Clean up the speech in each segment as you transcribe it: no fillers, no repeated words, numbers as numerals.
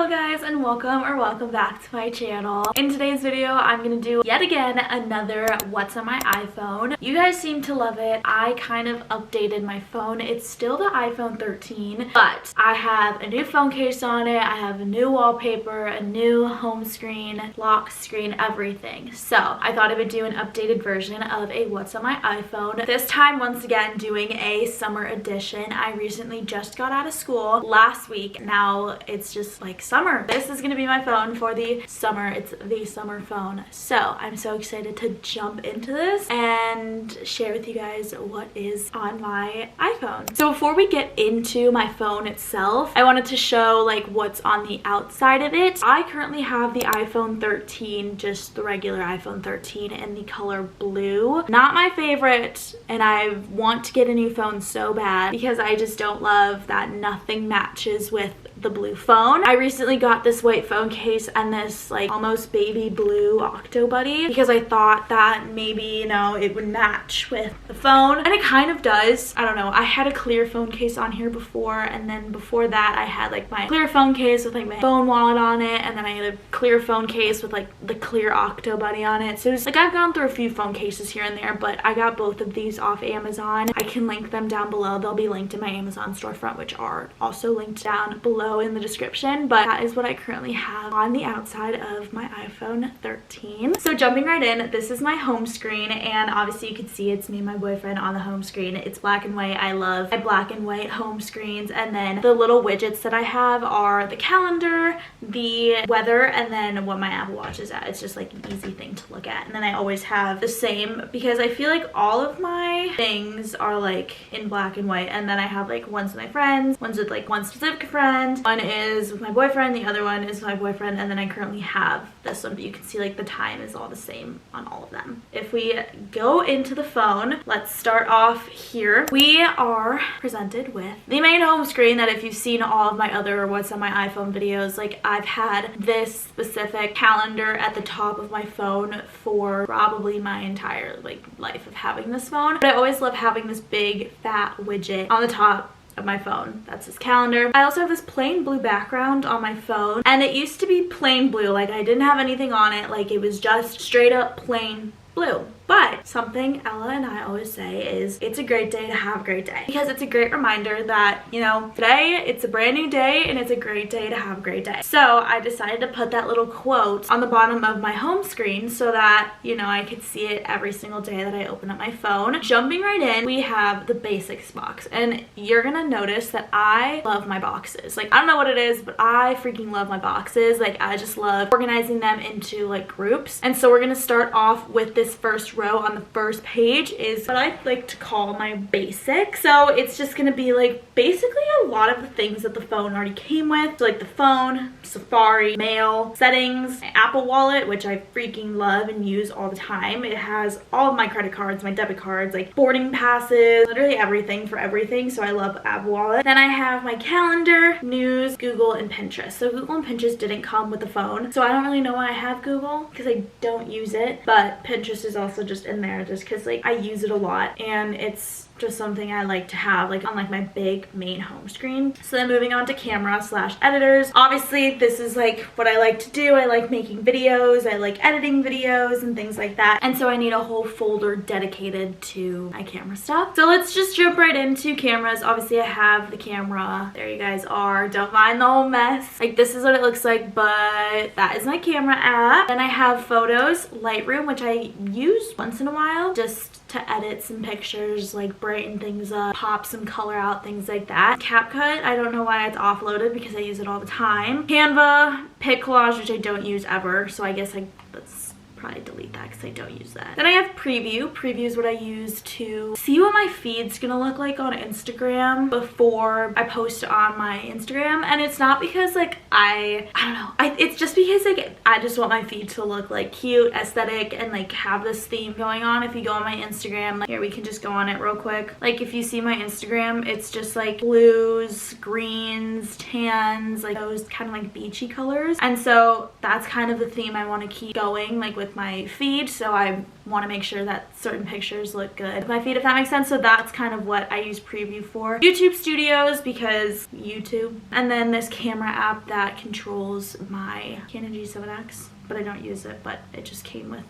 Hello guys, and welcome back to my channel. In today's video, I'm gonna do yet again another what's on my iPhone. You guys seem to love it. I kind of updated my phone. It's still the iPhone 13, but I have a new phone case on it. I have a new wallpaper, a new home screen, lock screen, everything. So I thought I would do an updated version of a what's on my iPhone. This time, once again, doing a summer edition. I recently just got out of school last week. Now it's just like summer. This is gonna be my phone for the summer. It's the summer phone. So I'm so excited to jump into this and share with you guys what is on my iPhone. So before we get into my phone itself, I wanted to show like what's on the outside of it. I currently have the iPhone 13, just the regular iPhone 13 in the color blue. Not my favorite, and I want to get a new phone so bad because I just don't love that nothing matches with the blue phone. I recently got this white phone case and this like almost baby blue Octo Buddy because I thought that maybe, you know, it would match with the phone, and it kind of does. I don't know, I had a clear phone case on here before, and then before that I had like my clear phone case with like my phone wallet on it, and then I had a clear phone case with like the clear Octo Buddy on it. So it's like I've gone through a few phone cases here and there, but I got both of these off Amazon. I can link them down below. They'll be linked in my Amazon storefront, which are also linked down below in the description. But that is what I currently have on the outside of my iPhone 13. So jumping right in, this is my home screen, and obviously you can see it's me and my boyfriend on the home screen. It's black and white. I love my black and white home screens. And then the little widgets that I have are the calendar, the weather, and then what my Apple Watch is at. It's just like an easy thing to look at. And then I always have the same because I feel like all of my things are like in black and white, and then I have like one's with my friends, one's with like one specific friend, one is with my boyfriend, the other one is with my boyfriend, and then I currently have this one, but you can see like the time is all the same on all of them. If we go into the phone, let's start off here. We are presented with the main home screen that if you've seen all of my other what's on my iPhone videos, like I've had this specific calendar at the top of my phone for probably my entire like life of having this phone. But I always love having this big fat widget on the top of my phone. That's this calendar. I also have this plain blue background on my phone, and it used to be plain blue. Like I didn't have anything on it. Like it was just straight up plain blue. But something Ella and I always say is it's a great day to have a great day, because it's a great reminder that, you know, today it's a brand new day and it's a great day to have a great day. So I decided to put that little quote on the bottom of my home screen so that, you know, I could see it every single day that I open up my phone. Jumping right in, we have the basics box, and you're gonna notice that I love my boxes. Like I don't know what it is, but I freaking love my boxes. Like I just love organizing them into like groups. And so we're gonna start off with this first row on the first page is what I like to call my basic. So it's just gonna be like basically a lot of the things that the phone already came with. So like the phone, Safari, mail, settings, Apple Wallet, which I freaking love and use all the time. It has all of my credit cards, my debit cards, like boarding passes, literally everything for everything. So I love Apple Wallet. Then I have my calendar, news, Google, and Pinterest. So Google and Pinterest didn't come with the phone, so I don't really know why I have Google because I don't use it, but Pinterest is also just in there just because like I use it a lot, and it's just something I like to have like on like my big main home screen. So then moving on to camera / editors. Obviously this is like what I like to do. I like making videos, I like editing videos and things like that, and so I need a whole folder dedicated to my camera stuff. So let's just jump right into cameras. Obviously I have the camera. There you guys are. Don't mind the whole mess. Like this is what it looks like, but that is my camera app. Then I have photos, Lightroom, which I use once in a while just to edit some pictures, like brighten things up, pop some color out, things like that. CapCut, I don't know why it's offloaded because I use it all the time. Canva, Pic Collage, which I don't use ever, so I guess let's probably delete that because I don't use that. Then I have Preview. Preview is what I use to see what my feed's gonna look like on Instagram before I post it on my Instagram. And it's not because like I don't know, it's just because like I just want my feed to look like cute, aesthetic, and like have this theme going on. If you go on my Instagram, like here we can just go on it real quick. Like if you see my Instagram, it's just like blues, greens, tans, like those kind of like beachy colors. And so that's kind of the theme I want to keep going like with with my feed, so I want to make sure that certain pictures look good with my feed, if that makes sense. So that's kind of what I use Preview for. YouTube Studios because YouTube. And then this camera app that controls my Canon G7X. But I don't use it, but it just came with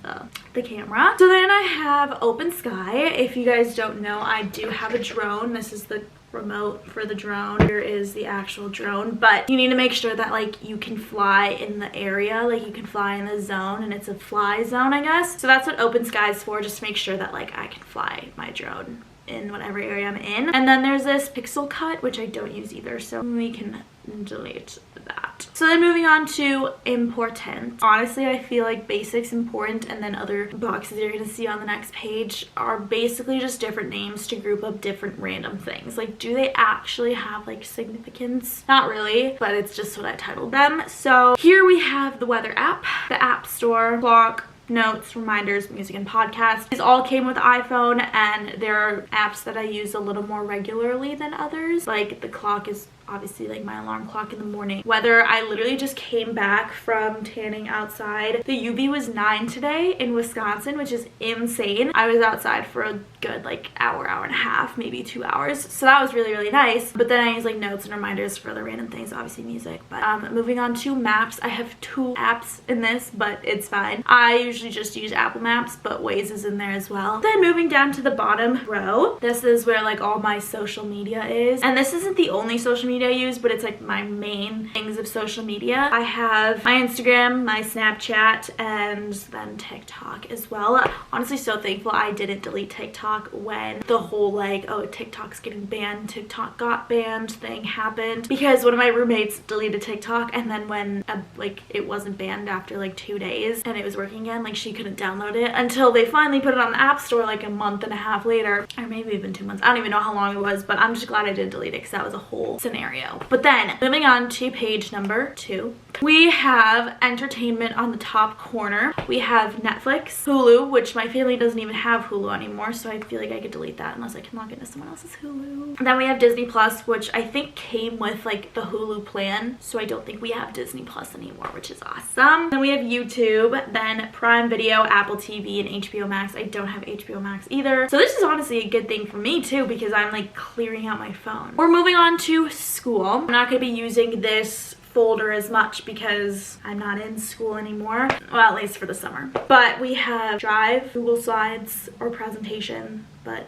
the camera. So then I have Open Sky. If you guys don't know, I do have a drone. This is the remote for the drone. Here is the actual drone, but you need to make sure that like you can fly in the area, like you can fly in the zone, and it's a fly zone, I guess. So that's what Open Sky is for, just to make sure that like I can fly my drone in whatever area I'm in. And then there's this Pixel Cut, which I don't use either, so we can delete that. So then moving on to important. Honestly, I feel like Basics, Important, and then other boxes you're gonna see on the next page are basically just different names to group up different random things. Like, do they actually have like significance? Not really, but it's just what I titled them. So here we have the weather app, the App Store, clock, notes, reminders, music, and podcasts. These all came with iPhone, and there are apps that I use a little more regularly than others. Like the clock is obviously like my alarm clock in the morning. Weather, I literally just came back from tanning outside. The UV was 9 today in Wisconsin, which is insane. I was outside for a good like hour and a half, maybe 2 hours. So that was really nice. But then I use like notes and reminders for the random things, obviously music. But moving on to maps, I have 2 apps in this, but it's fine. I usually just use Apple Maps, but Waze is in there as well. Then moving down to the bottom row, this is where like all my social media is. And this isn't the only social media I use, but it's like my main things of social media. I have my Instagram, my Snapchat, and then TikTok as well. Honestly, so thankful I didn't delete TikTok when the whole like, oh, TikTok's getting banned, TikTok got banned thing happened, because one of my roommates deleted TikTok, and then when like it wasn't banned after like 2 days and it was working again, like she couldn't download it until they finally put it on the App Store like a month and a half later, or maybe even 2 months. I don't even know how long it was, but I'm just glad I didn't delete it because that was a whole scenario. But then moving on to page number 2, we have entertainment on the top corner. We have Netflix, Hulu, which my family doesn't even have Hulu anymore, so I feel like I could delete that unless I can log into someone else's Hulu. And then we have Disney Plus, which I think came with like the Hulu plan, so I don't think we have Disney Plus anymore, which is awesome. Then we have YouTube, then Prime Video, Apple TV, and HBO Max. I don't have HBO Max either, so this is honestly a good thing for me too, because I'm like clearing out my phone. We're moving on to school. I'm not going to be using this folder as much because I'm not in school anymore, well, at least for the summer. But we have Drive, Google Slides, or Presentation, but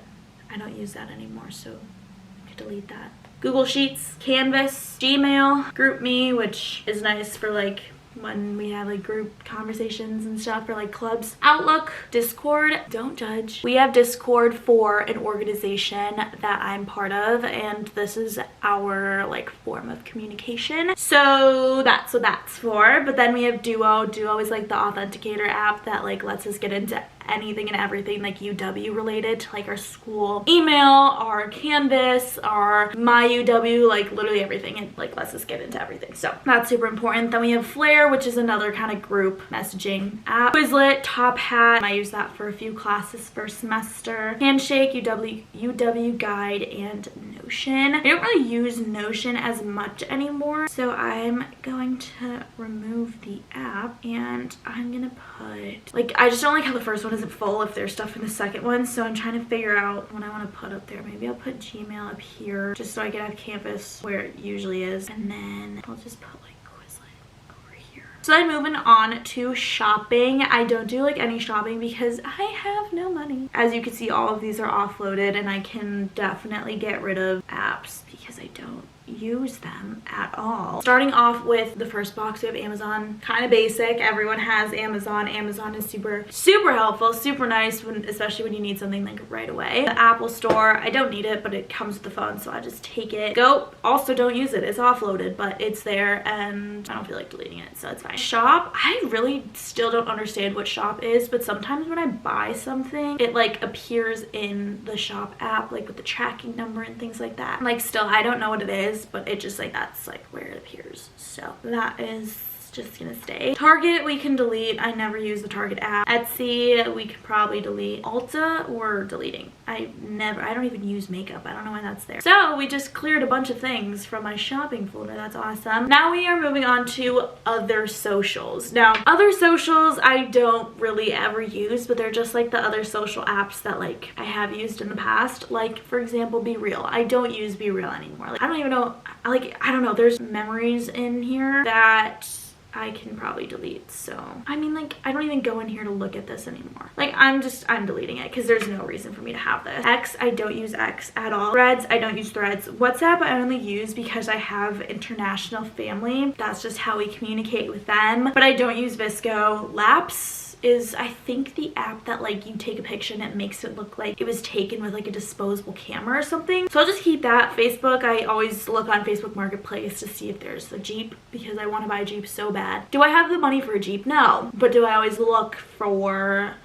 I don't use that anymore, so I could delete that. Google Sheets, Canvas, Gmail, GroupMe, which is nice for like when we have like group conversations and stuff, for like clubs. Outlook, Discord, don't judge. We have Discord for an organization that I'm part of, and this is our like form of communication. So that's what that's for. But then we have Duo. Duo is like the authenticator app that like lets us get into anything and everything like UW related to like our school email, our Canvas, our my UW, like literally everything. It like lets us get into everything, so that's super important. Then we have Flare, which is another kind of group messaging app. Quizlet, Top Hat, I use that for a few classes first semester. Handshake, UW Guide, and Notion. I don't really use Notion as much anymore, so I'm going to remove the app, and I'm gonna put like, I just don't like how the first one isn't full if there's stuff in the second one, so I'm trying to figure out what I want to put up there. Maybe I'll put Gmail up here just so I can have Campus where it usually is, and then I'll just put like Quizlet over here. So then moving on to shopping. I don't do like any shopping because I have no money. As you can see, all of these are offloaded, and I can definitely get rid of apps because I don't use them at all. Starting off with the first box, we have Amazon. Kind of basic, everyone has Amazon. Amazon is super helpful, super nice, especially when you need something like right away. The Apple Store, I don't need it, but it comes with the phone, so I just take it. Go, also don't use it, it's offloaded, but it's there and I don't feel like deleting it, so it's fine. Shop, I really still don't understand what Shop is, but sometimes when I buy something, it like appears in the Shop app, like with the tracking number and things like that. Like still, I don't know what it is, but it just like, that's like where it appears. So that is just gonna stay. Target we can delete. I never use the Target app. Etsy we could probably delete. Ulta we're deleting. I don't even use makeup. I don't know why that's there. So we just cleared a bunch of things from my shopping folder. That's awesome. Now we are moving on to other socials. Now other socials I don't really ever use, but they're just like the other social apps that like I have used in the past. Like for example, Be Real. I don't use Be Real anymore. Like I don't even know, like I don't know, there's memories in here that I can probably delete. So I mean, like I don't even go in here to look at this anymore. Like I'm deleting it because there's no reason for me to have this. X, I don't use X at all. Threads, I don't use Threads. WhatsApp I only use because I have international family. That's just how we communicate with them. But I don't use Visco. Laps is I think the app that like you take a picture and it makes it look like it was taken with like a disposable camera or something. So I'll just keep that. Facebook, I always look on Facebook Marketplace to see if there's a Jeep because I want to buy a Jeep so bad. Do I have the money for a Jeep? No. But do I always look for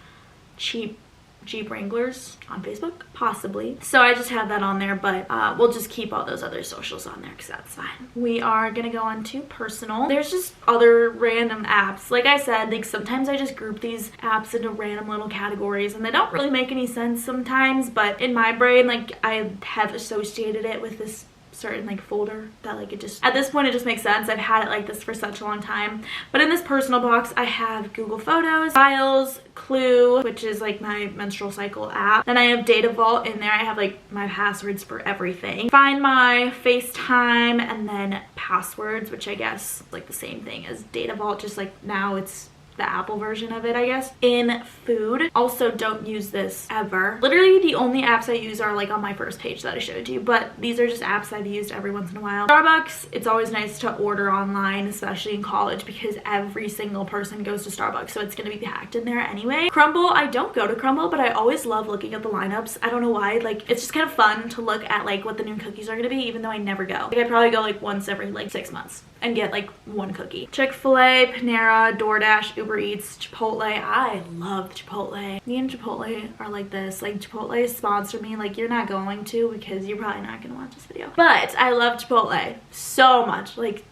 cheap Jeep Wranglers on Facebook? Possibly. So I just have that on there, but we'll just keep all those other socials on there because that's fine. We are gonna go on to personal. There's just other random apps. Like I said, like sometimes I just group these apps into random little categories and they don't really make any sense sometimes, but in my brain, like I have associated it with this certain like folder that like it just, at this point it just makes sense. I've had it like this for such a long time. But in this personal box I have Google Photos, Files, Clue, which is like my menstrual cycle app. Then I have Data Vault in there. I have like my passwords for everything. Find My, FaceTime, and then passwords, which I guess like the same thing as Data Vault, just like now it's the Apple version of it, I guess. In food, also don't use this ever. Literally the only apps I use are like on my first page that I showed you, but these are just apps I've used every once in a while. Starbucks, it's always nice to order online, especially in college because every single person goes to Starbucks, so it's gonna be packed in there anyway. Crumble, I don't go to Crumble, but I always love looking at the lineups. I don't know why, like it's just kind of fun to look at like what the new cookies are gonna be, even though I never go. Like I probably go like once every like 6 months and get like one cookie. Chick-fil-A, Panera, DoorDash, Uber Eats, Chipotle. I love Chipotle. Me and Chipotle are like this. Like Chipotle sponsor me. Like you're not going to because you're probably not gonna watch this video. But I love Chipotle so much. Like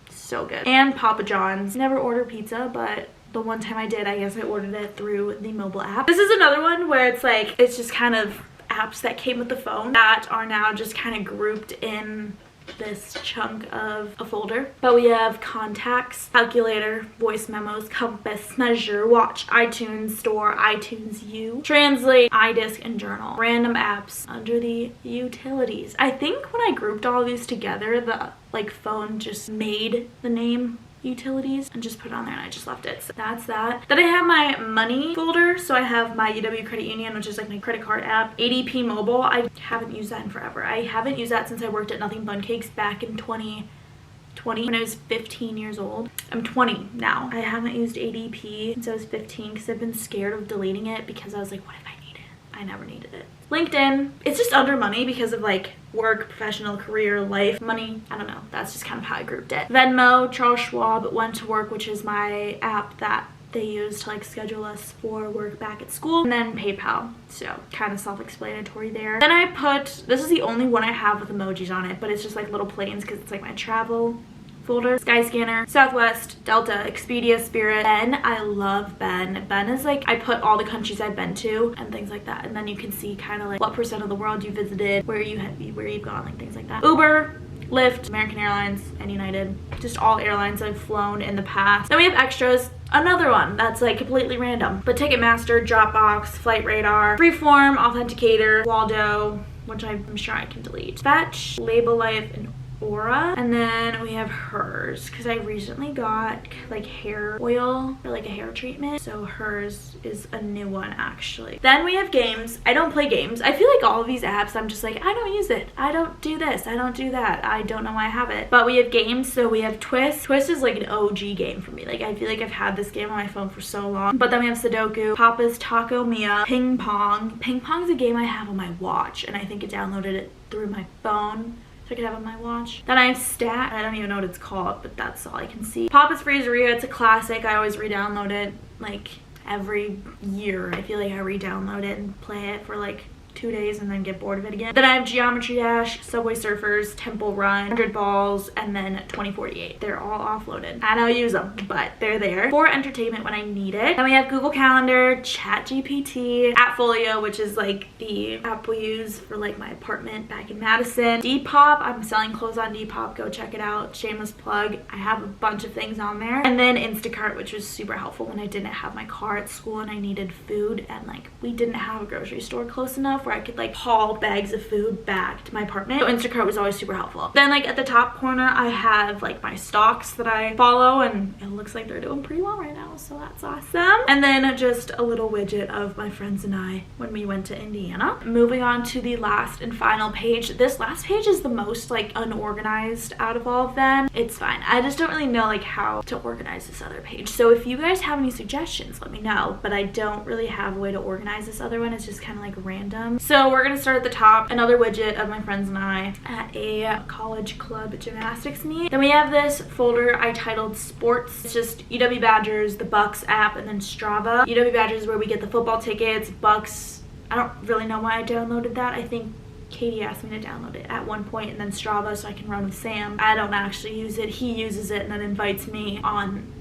so good. And Papa John's. Never order pizza, but the one time I did, I guess I ordered it through the mobile app. This is another one where it's like, it's just kind of apps that came with the phone that are now just kind of grouped in this chunk of a folder. But we have contacts, calculator, voice memos, compass, measure, watch, iTunes store, iTunes U, translate, iDisk, and journal. Random apps under the utilities. I think when I grouped all these together, the like phone just made the name utilities and just put it on there and I just left it. So that's that. Then I have my money folder. So I have my UW Credit Union, which is like my credit card app. ADP Mobile, I haven't used that in forever. I haven't used that since I worked at Nothing Bun Cakes back in 2020 when I was 15 years old. I'm 20 now. I haven't used ADP since I was 15 because I've been scared of deleting it because I was like, what if I need it? I never needed it. LinkedIn, it's just under money because of like work, professional, career, life, money. I don't know. That's just kind of how I grouped it. Venmo, Charles Schwab, Went to Work, which is my app that they use to like schedule us for work back at school. And then PayPal. So kind of self-explanatory there. Then I put, this is the only one I have with emojis on it, but it's just like little planes because it's like my travel folder. Skyscanner, Southwest, Delta, Expedia, Spirit. Ben, I love Ben. Ben is like, I put all the countries I've been to and things like that, and then you can see kind of like what % of the world you visited, where you've gone, like things like that. Uber, Lyft, American Airlines, and United. Just all airlines I've flown in the past. Then we have extras. Another one that's like completely random, but Ticketmaster, Dropbox, Flight Radar, Freeform, Authenticator, Waldo, which I'm sure I can delete, Fetch, Label Life, and Aura. And then we have Hers because I recently got like hair oil or like a hair treatment, so Hers is a new one actually. Then we have games. I don't play games. I feel like all of these apps I'm just like, I don't use it, I don't do this, I don't do that, I don't know why I have it. But we have games. So we have Twist. Twist is like an OG game for me. Like I feel like I've had this game on my phone for so long. But then we have Sudoku, Papa's Taco Mia, Ping Pong. Ping Pong's a game I have on my watch and I think it downloaded it through my phone so I could have on my watch. Then I have Stat. I don't even know what it's called, but that's all I can see. Papa's Freezeria, it's a classic. I always re-download it like every year. I feel like I re-download it and play it for like 2 days and then get bored of it again. Then I have Geometry Dash, Subway Surfers, Temple Run, 100 Balls, and then 2048. They're all offloaded. I don't use them, but they're there for entertainment when I need it. Then we have Google Calendar, ChatGPT, Appfolio, which is like the app we use for like my apartment back in Madison. Depop, I'm selling clothes on Depop. Go check it out. Shameless plug. I have a bunch of things on there. And then Instacart, which was super helpful when I didn't have my car at school and I needed food, and like we didn't have a grocery store close enough where I could like haul bags of food back to my apartment. So Instacart was always super helpful. Then like at the top corner I have like my stocks that I follow, and it looks like they're doing pretty well right now, so that's awesome. And then just a little widget of my friends and I when we went to Indiana. Moving on to the last and final page. This last page is the most like unorganized out of all of them. It's fine. I just don't really know like how to organize this other page. So if you guys have any suggestions, let me know. But I don't really have a way to organize this other one. It's just kind of like random. So we're gonna start at the top. Another widget of my friends and I at a college club gymnastics meet. Then we have this folder I titled Sports. It's just UW Badgers, the Bucks app, and then Strava. UW Badgers is where we get the football tickets. Bucks, I don't really know why I downloaded that. I think Katie asked me to download it at one point, and then Strava so I can run with Sam. I don't actually use it. He uses it and then invites me on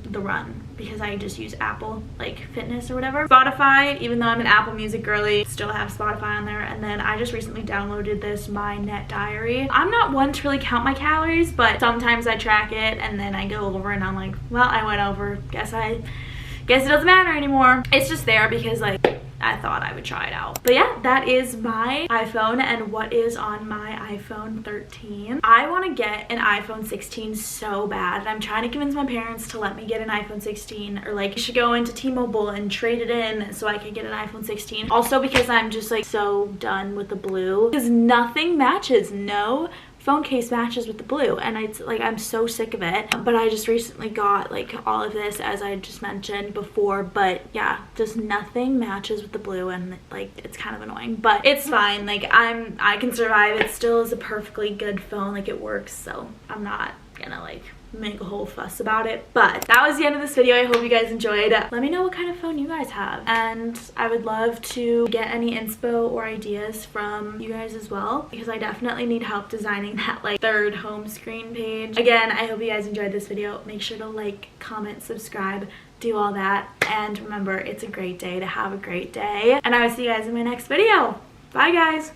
the run because I just use Apple like Fitness or whatever. Spotify, even though I'm an Apple Music girly, still have Spotify on there. And then I just recently downloaded this My Net Diary. I'm not one to really count my calories, but sometimes I track it and then I go over and I'm like, well, I went over. Guess it doesn't matter anymore. It's just there because like I thought I would try it out. But yeah, that is my iPhone and what is on my iPhone 13. I want to get an iPhone 16 so bad. I'm trying to convince my parents to let me get an iPhone 16, or like I should go into T-Mobile and trade it in so I can get an iPhone 16. Also because I'm just like so done with the blue, because nothing matches. No phone case matches with the blue, and it's like I'm so sick of it. But I just recently got like all of this, as I just mentioned before, but yeah, just nothing matches with the blue, and like it's kind of annoying, but it's fine. Like I can survive. It still is a perfectly good phone, like it works, so I'm not gonna like make a whole fuss about it. But that was the end of this video. I hope you guys enjoyed. Let me know what kind of phone you guys have, and I would love to get any inspo or ideas from you guys as well, because I definitely need help designing that like third home screen page. Again, I hope you guys enjoyed this video. Make sure to like, comment, subscribe, do all that, and remember, it's a great day to have a great day, and I will see you guys in my next video. Bye guys.